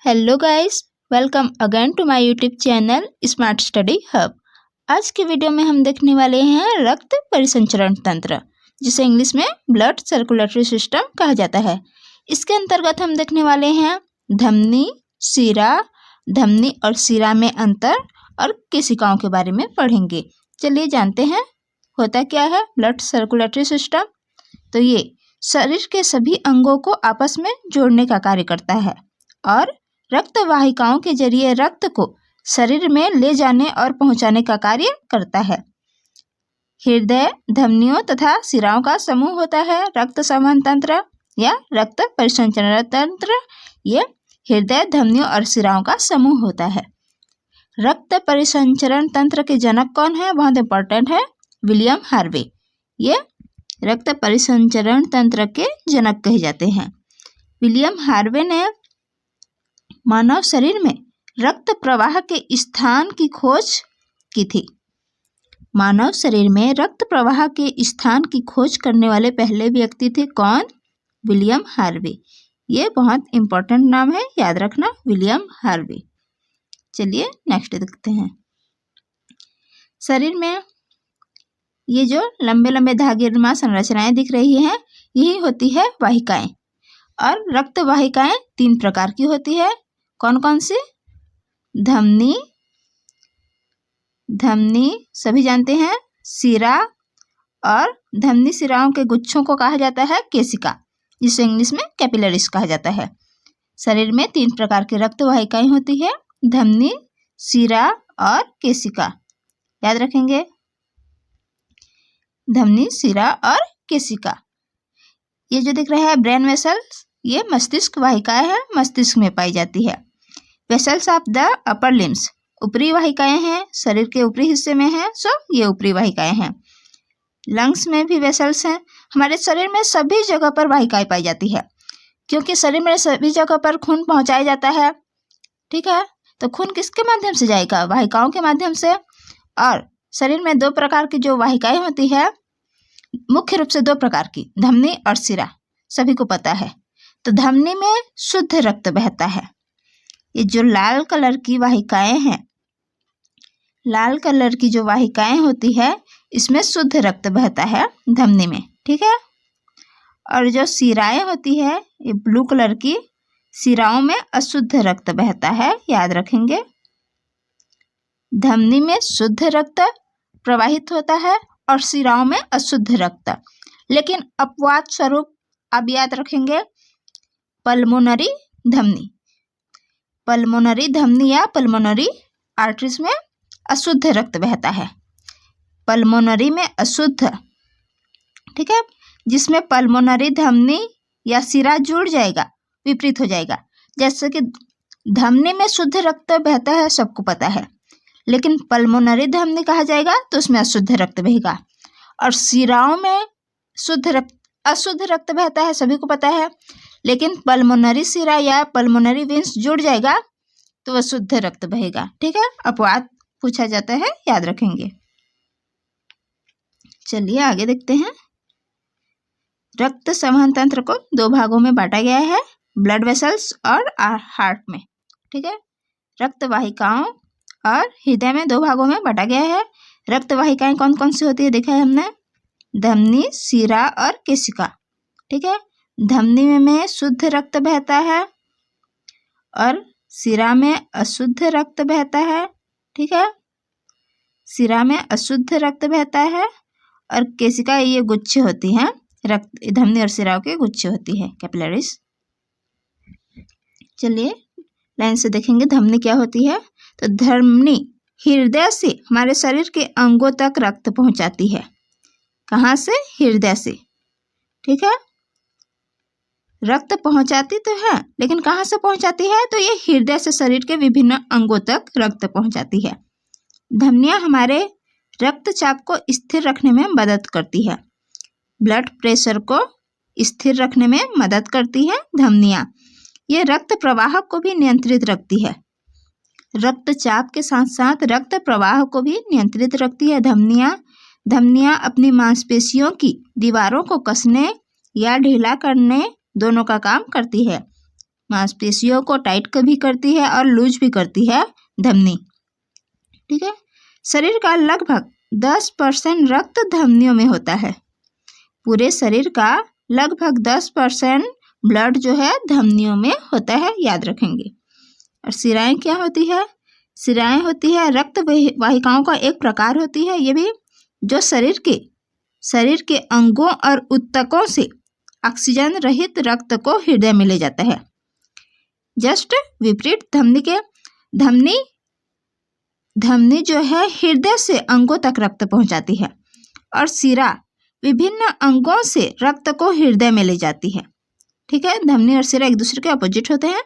Hello guys, welcome again to my YouTube channel smart study hub. आज की video में हम देखने वाले हैं रक्त परिसंचरण तंत्र, जिसे इंग्लिश में ब्लड सर्कुलेटरी सिस्टम कहा जाता है। इसके अंतर्गत हम देखने वाले हैं धमनी, शिरा, धमनी और शिरा में अंतर और केशिकाओं के बारे में पढ़ेंगे। चलिए जानते हैं होता क्या है ब्लड सर्कुलेटरी सिस्टम। तो ये शरीर के सभी अंगों को आपस में जोड़ने का कार्य करता है और रक्त वाहिकाओं के जरिए रक्त को शरीर में ले जाने और पहुंचाने का कार्य करता है। हृदय, धमनियों तथा शिराओं का समूह होता है रक्त संवहन तंत्र या रक्त परिसंचरण तंत्र। ये हृदय, धमनियों और शिराओं का समूह होता है। रक्त परिसंचरण तंत्र के जनक कौन है? बहुत इंपॉर्टेंट है, विलियम हार्वे। ये रक्त परिसंचरण तंत्र के जनक कहे जाते हैं। विलियम हार्वे ने मानव शरीर में रक्त प्रवाह के स्थान की खोज की थी। मानव शरीर में रक्त प्रवाह के स्थान की खोज करने वाले पहले व्यक्ति थे कौन? William Harvey. ये बहुत इंपॉर्टेंट नाम है, याद रखना, विलियम हार्वे। चलिए नेक्स्ट देखते हैं। शरीर में ये जो लंबे लंबे धागेनुमा संरचनाएं दिख रही हैं, यही होती है वाहिकाएं। और रक्त वाहिकाएं 3 प्रकार की होती है। कौन कौन सी? धमनी सभी जानते हैं, शिरा और धमनी शिराओं के गुच्छों को कहा जाता है केशिका, जिसे इंग्लिश में कैपिलरीज कहा जाता है। शरीर में 3 प्रकार की रक्त वाहिकाएं होती है, धमनी, शिरा और केशिका। याद रखेंगे, धमनी, शिरा और केशिका। ये जो दिख रहा है ब्रेन वेसल्स, ये मस्तिष्क वाहिकाएं हैं, मस्तिष्क में पाई जाती है। Vessels of the upper limbs, ऊपरी वाहिकाएं हैं, शरीर के ऊपरी हिस्से में है, सो ये ऊपरी वाहिकाएं हैं। लंग्स में भी वेसल्स हैं। हमारे शरीर में सभी जगह पर वाहिकाएं पाई जाती है, क्योंकि शरीर में सभी जगह पर खून पहुंचाया जाता है। ठीक है, तो खून किसके माध्यम से जाएगा? वाहिकाओं के माध्यम से। और शरीर में 2 प्रकार की जो वाहिकाएं होती है, मुख्य रूप से 2 प्रकार की, धमनी और शिरा, सभी को पता है। तो धमनी में शुद्ध रक्त बहता है। ये जो लाल कलर की वाहिकाएं हैं, लाल कलर की जो वाहिकाएं होती है, इसमें शुद्ध रक्त बहता है धमनी में। ठीक है, और जो शिराएं होती है, ये ब्लू कलर की, शिराओं में अशुद्ध रक्त बहता है। याद रखेंगे, धमनी में शुद्ध रक्त प्रवाहित होता है और शिराओं में अशुद्ध रक्त। लेकिन अपवाद स्वरूप आप याद रखेंगे, पल्मोनरी धमनी, पल्मोनरी धमनी या पल्मोनरी आर्टरीज में अशुद्ध रक्त बहता है। पल्मोनरी में अशुद्ध, ठीक है, जिसमें पल्मोनरी धमनी या शिरा जुड़ जाएगा, विपरीत हो जाएगा। जैसे कि धमनी में शुद्ध रक्त बहता है, सबको पता है, लेकिन पल्मोनरी धमनी कहा जाएगा तो उसमें अशुद्ध रक्त बहेगा। और शिराओं में अशुद्ध रक्त बहता है, सभी को पता है, लेकिन पल्मोनरी शिरा या पल्मोनरी वेन्स जुड़ जाएगा तो वह शुद्ध रक्त बहेगा। ठीक है, अपवाद पूछा जाता है, याद रखेंगे। चलिए आगे देखते हैं। रक्त संवहन तंत्र को 2 भागों में बांटा गया है, ब्लड वेसल्स और हार्ट में। ठीक है, रक्त वाहिकाओं और हृदय में 2 भागों में बांटा गया है। रक्त वाहिकाएं कौन कौन सी होती है देखा है हमने, धमनी, शिरा और केशिका। ठीक है, धमनी में शुद्ध रक्त बहता है और शिरा में अशुद्ध रक्त बहता है। ठीक है, शिरा में अशुद्ध रक्त बहता है और केशिका, ये गुच्छे होती हैं, रक्त धमनी और शिराओं के गुच्छे होती है, कैपिलरीज। चलिए लाइन से देखेंगे धमनी क्या होती है। तो धमनी हृदय से हमारे शरीर के अंगों तक रक्त पहुंचाती है। कहाँ से? हृदय से। ठीक है, रक्त पहुंचाती तो है, लेकिन कहाँ से पहुंचाती है? तो ये हृदय से शरीर के विभिन्न अंगों तक रक्त पहुंचाती है। धमनियां हमारे रक्तचाप को स्थिर रखने में मदद करती है, ब्लड प्रेशर को स्थिर रखने में मदद करती है धमनियां। ये रक्त प्रवाह को भी नियंत्रित रखती है, रक्तचाप के साथ साथ रक्त प्रवाह को भी नियंत्रित रखती है धमनियां अपनी मांसपेशियों की दीवारों को कसने या ढीला करने दोनों का काम करती है। मांसपेशियों को टाइट भी करती है और लूज भी करती है धमनी। ठीक है, शरीर का लगभग 10% रक्त धमनियों में होता है। पूरे शरीर का लगभग 10% ब्लड जो है धमनियों में होता है, याद रखेंगे। और शिराएं क्या होती है? शिराएं होती है रक्त वाहिकाओं का एक प्रकार होती है, ये भी, जो शरीर के अंगों और ऊतकों से ऑक्सीजन रहित रक्त को हृदय में ले जाता है। जस्ट विपरीत धमनी जो है हृदय से अंगों तक रक्त पहुंचाती है और शिरा विभिन्न अंगों से रक्त को हृदय में ले जाती है। ठीक है, धमनी और शिरा एक दूसरे के अपोजिट होते हैं।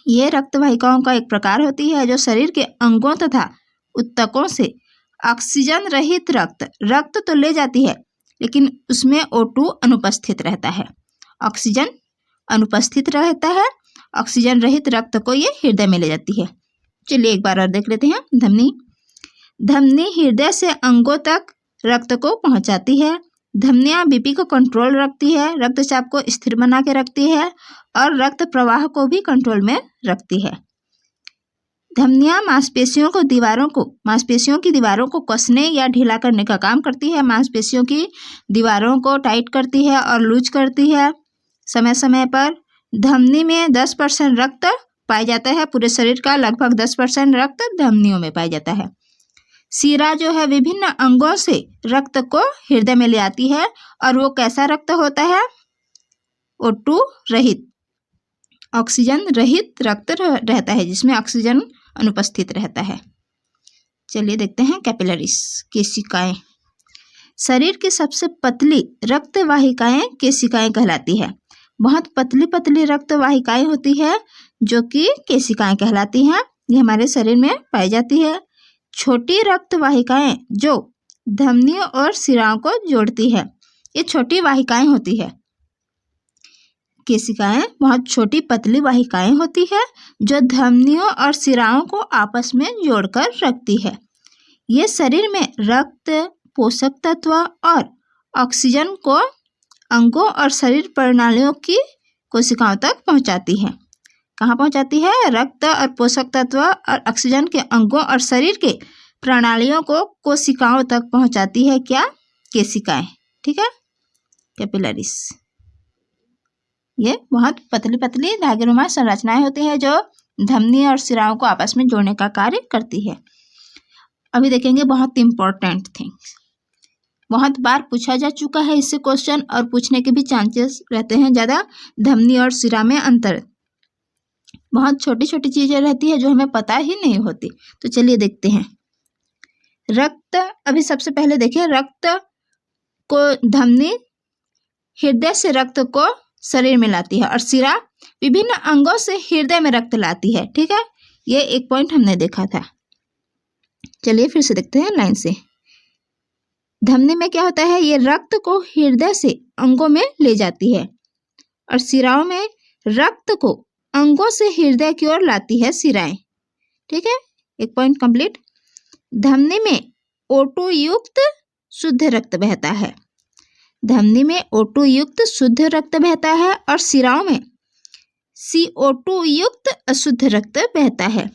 ये रक्त वाहिकाओं का एक प्रकार होती है जो शरीर के अंगों तथा ऊतकों से ऑक्सीजन रहित रक्त तो ले जाती है, लेकिन उसमें O2 अनुपस्थित रहता है। ऑक्सीजन अनुपस्थित रहता है, ऑक्सीजन रहित रक्त को ये हृदय में ले जाती है। चलिए एक बार और देख लेते हैं। धमनी हृदय से अंगों तक रक्त को पहुंचाती है। धमनियां बीपी को कंट्रोल रखती है, रक्तचाप को स्थिर बना के रखती है और रक्त प्रवाह को भी कंट्रोल में रखती है। धमनियां मांसपेशियों की दीवारों को कसने या ढीला करने का काम करती है। मांसपेशियों की दीवारों को टाइट करती है और लूज करती है समय समय पर। धमनी में 10% रक्त पाया जाता है। पूरे शरीर का लगभग 10% रक्त धमनियों में पाया जाता है। शिरा जो है विभिन्न अंगों से रक्त को हृदय में ले आती है और वो कैसा रक्त होता है? O2 रहित, ऑक्सीजन रहित रक्त रहता है, जिसमें ऑक्सीजन अनुपस्थित रहता है। चलिए देखते हैं कैपिलरीज, केशिकाएं। शरीर की सबसे पतली रक्त वाहिकाएं केशिकाएं कहलाती है। बहुत पतली पतली रक्त वाहिकाएं होती है जो कि केशिकाएं कहलाती हैं। ये हमारे शरीर में पाई जाती है। छोटी रक्त वाहिकाएं जो धमनियों और शिराओं को जोड़ती है, ये छोटी वाहिकाएं होती है। केशिकाएं बहुत छोटी पतली वाहिकाएं होती है जो धमनियों और शिराओं को आपस में जोड़कर रखती है। ये शरीर में रक्त, पोषक तत्व और ऑक्सीजन को अंगों और शरीर प्रणालियों की कोशिकाओं तक पहुंचाती है। कहाँ पहुंचाती है? रक्त और पोषक तत्व और ऑक्सीजन के अंगों और शरीर के प्रणालियों को कोशिकाओं तक पहुंचाती है क्या? केशिकाएं। ठीक है, कैपिलरीज। ये बहुत पतली पतली धागेनुमा संरचनाएं होती हैं जो धमनी और शिराओं को आपस में जोड़ने का कार्य करती है। अभी देखेंगे बहुत इंपॉर्टेंट थिंग्स। बहुत बार पूछा जा चुका है इससे क्वेश्चन, और पूछने के भी चांसेस रहते हैं ज़्यादा। धमनी और शिरा में अंतर, बहुत छोटी छोटी चीज़ें रहती है जो हमें पता ही नहीं होती। तो चलिए देखते हैं। रक्त, अभी सबसे पहले देखिए, रक्त को धमनी हृदय से रक्त को शरीर में लाती है और शिरा विभिन्न अंगों से हृदय में रक्त लाती है। ठीक है, ये एक पॉइंट हमने देखा था। चलिए फिर से देखते हैं लाइन से। धमनी में क्या होता है? ये रक्त को हृदय से अंगों में ले जाती है और शिराओं में रक्त को अंगों से हृदय की ओर लाती है शिराएं। ठीक है, एक पॉइंट कंप्लीट। धमनी में O2 युक्त शुद्ध रक्त बहता है। धमनी में O2 युक्त शुद्ध रक्त बहता है और शिराओं में CO2 युक्त अशुद्ध रक्त बहता है।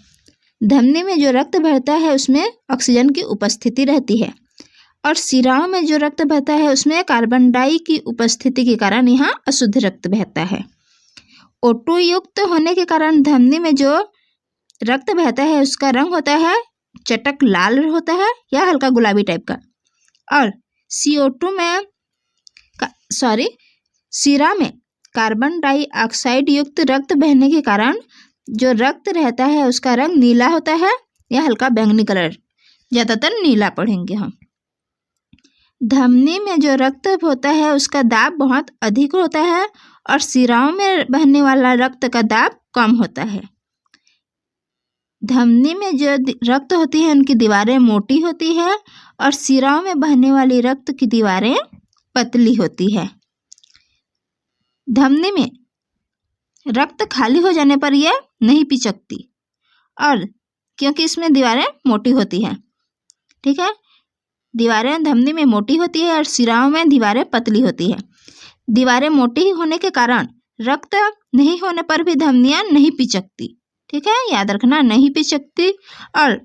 धमनी में जो रक्त बहता है उसमें ऑक्सीजन की उपस्थिति रहती है और शिराओं में जो रक्त बहता है उसमें कार्बन डाई की उपस्थिति के कारण यहाँ अशुद्ध रक्त बहता है। O2 युक्त होने के कारण धमनी में जो रक्त बहता है उसका रंग होता है चटक लाल होता है या हल्का गुलाबी टाइप का, और शिरा में कार्बन डाइऑक्साइड युक्त रक्त बहने के कारण जो रक्त रहता है उसका रंग नीला होता है या हल्का बैंगनी कलर, ज़्यादातर नीला पढ़ेंगे हम। धमनी में जो रक्त होता है उसका दाब बहुत अधिक होता है और शिराओं में बहने वाला रक्त का दाब कम होता है। धमनी में जो रक्त होती है उनकी दीवारें मोटी होती है और शिराओं में बहने वाली रक्त की दीवारें पतली होती है। धमनी में रक्त खाली हो जाने पर यह नहीं पिचकती और क्योंकि इसमें दीवारें मोटी होती हैं। ठीक है, दीवारें धमनी में मोटी होती है और शिराओं में दीवारें पतली होती है। दीवारें मोटी होने के कारण रक्त नहीं होने पर भी धमनियां नहीं पिचकती, ठीक है, याद रखना, नहीं पिचकती। और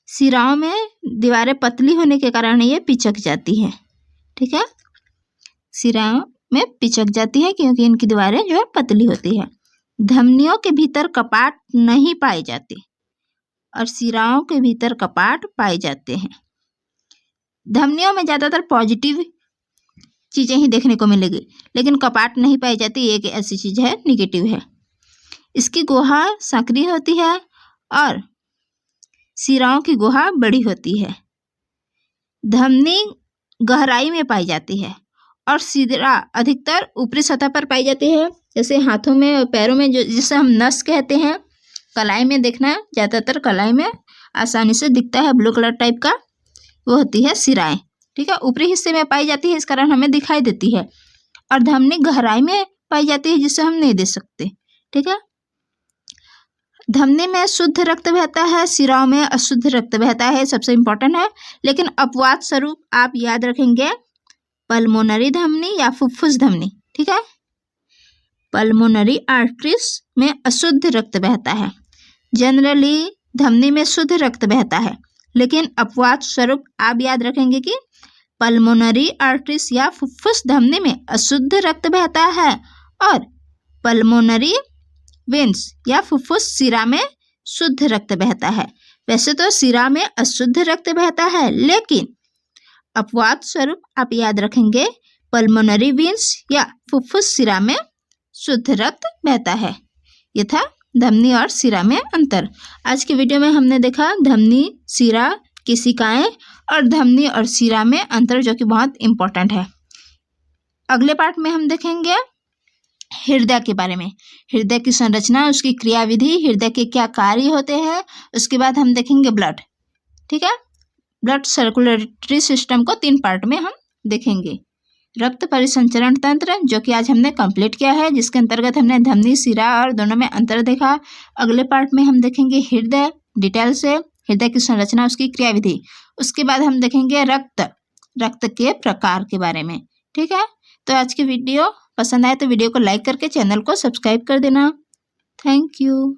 शिराओं में दीवारें पतली होने के कारण ये पिचक जाती है, ठीक है, शिराओं में पिचक जाती है क्योंकि इनकी दीवारें जो है पतली होती है। धमनियों के भीतर कपाट नहीं पाए जाते और शिराओं के भीतर कपाट पाए जाते हैं। धमनियों में ज्यादातर पॉजिटिव चीजें ही देखने को मिलेगी, लेकिन कपाट नहीं पाई जाती, एक ऐसी चीज है निगेटिव है। इसकी गुहा संकरी होती है और शिराओं की गुहा बड़ी होती है। धमनी गहराई में पाई जाती है और शिरा अधिकतर ऊपरी सतह पर पाई जाती है, जैसे हाथों में और पैरों में, जो जिसे हम नस कहते हैं। कलाई में देखना, ज्यादातर कलाई में आसानी से दिखता है ब्लू कलर टाइप का, वो होती है शिराएं, ठीक है, ऊपरी हिस्से में पाई जाती है, इस कारण हमें दिखाई देती है। और धमनी गहराई में पाई जाती है जिसे हम नहीं देख सकते, ठीक है। धमनी में शुद्ध रक्त बहता है, शिराओं में अशुद्ध रक्त बहता है, सबसे इंपॉर्टेंट है। लेकिन अपवाद स्वरूप आप याद रखेंगे पल्मोनरी धमनी या फुफ्फुस धमनी, ठीक है। पल्मोनरी आर्टरीज में अशुद्ध रक्त बहता है। जनरली धमनी में शुद्ध रक्त बहता है, लेकिन अपवाद स्वरूप आप याद रखेंगे कि पल्मोनरी आर्टरीज या फुफ्फुस धमनी में अशुद्ध रक्त बहता है और पल्मोनरी वेन्स या फुफ्फुस शिरा में शुद्ध रक्त बहता है। वैसे तो शिरा में अशुद्ध रक्त बहता है, लेकिन अपवाद स्वरूप आप याद रखेंगे पल्मोनरी वेन्स या फुफ्फुस शिरा में शुद्ध रक्त बहता है। यह था धमनी और शिरा में अंतर। आज की वीडियो में हमने देखा धमनी, शिरा, केशिकाएं और धमनी और शिरा में अंतर, जो कि बहुत इंपॉर्टेंट है। अगले पार्ट में हम देखेंगे हृदय के बारे में, हृदय की संरचना, उसकी क्रियाविधि, हृदय के क्या कार्य होते हैं। उसके बाद हम देखेंगे ब्लड, ठीक है, ब्लड सर्कुलेटरी सिस्टम को 3 पार्ट में हम देखेंगे। रक्त परिसंचरण तंत्र, जो कि आज हमने कंप्लीट किया है, जिसके अंतर्गत हमने धमनी, शिरा और दोनों में अंतर देखा। अगले पार्ट में हम देखेंगे हृदय डिटेल से, हृदय की संरचना, उसकी क्रियाविधि। उसके बाद हम देखेंगे रक्त के प्रकार के बारे में, ठीक है। तो आज की वीडियो पसंद आए तो वीडियो को लाइक करके चैनल को सब्सक्राइब कर देना। Thank you.